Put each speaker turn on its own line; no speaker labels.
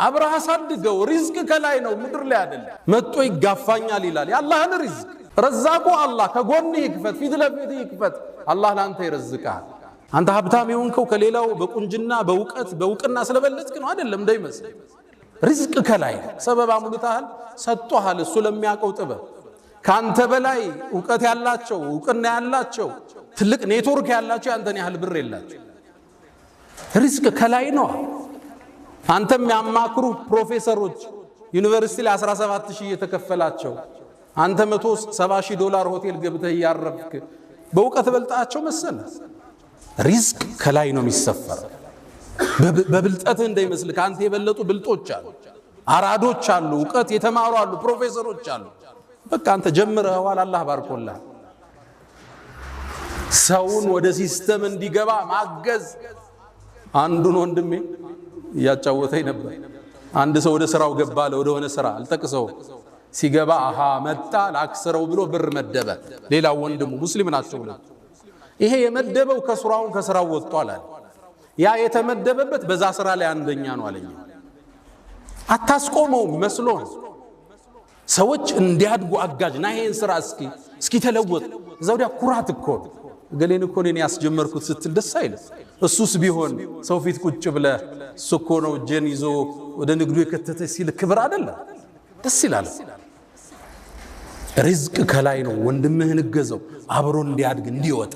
አብረህ አሳድገው ሪዝቅ ከላይ ነው ምድር ላይ አይደለም መጥቶ ይጋፋኛል ይላል ያላህን ሪዝቅ ረዛቁ አላህ ከጎንህ ይክፈት ፊት ለፊት ይክፈት አላህ ላንተ ይረዝቃል አንተ ሀብታም የሆንከው ከሌላው በቁንጅና በእውቅና ስለበለጥክ ነው አይደለም እንዳይመስል ሪዝቅ ከላይ ሰበብ አሙልታል ሰጥቷል እሱ ለሚያቀው ጥበብ ካንተ በላይ ዕውቀት ያላቸው ዕውቅና ያላቸው ትልቅ ኔትወርክ ያላቸው አንተን ያህል ብር የላቸው ሪዝቅ ከላይ ነው አንተም ያማክሩ ፕሮፌሰሮች ዩኒቨርሲቲ ላይ 17000 እየተከፈላቸው አንተ $170,000 ሆቴል ገብተህ ያረፍክ በእውቀት በልጣቸው መሰለ ሪዝቅ ከላይ ነው የሚሰፈር በብልጠትህ እንዳይመስል ካንተ የበለጡ ብልጦች አሉ አራዶች አሉ ዕውቀት የተማሩ አሉ ፕሮፌሰሮች አሉ በቃ አንተ ጀምረዋል አላህ ባርኮልህ ሰውን ወደ ሲስተም እንዲገባ ማገዝ አንዱን ወንድሜ ያጫወተኝ ነበር አንድ ሰው ወደ ስራው ገባለ ወደ ሆነ ስራ አልጠቅሰው ሲገባ አሃ መጣ ላክስረው ብሎ ብር መደበ ሌላው ወንድሙ ሙስሊም ናቸው ይሄ የመደበው ከስራው ወጥቷል አለ ያ የተመደበበት በዛ ስራ ላይ አንደኛ ነው አለኝ አታስቆመው መስሎ ሰዎች እንዲያድጉ አጋጅ ና ይሄን ስራ እስኪ ተለወጥ ዘውዲያ ኩራት እኮ ገሌን እኮ እኔ ያስጀመርኩት ስትል ደስ አይል እሱስ ቢሆን ሰው ፊት ቁጭ ብለ እኮ ነው ጀን ይዞ ወደ ንግዱ የከተተ ሲል ክብር አይደለም ደስ ይላል ሪዝቅ ከላይ ነው ወንድምህን እገዘው አብሮ እንዲያድግ እንዲወጣ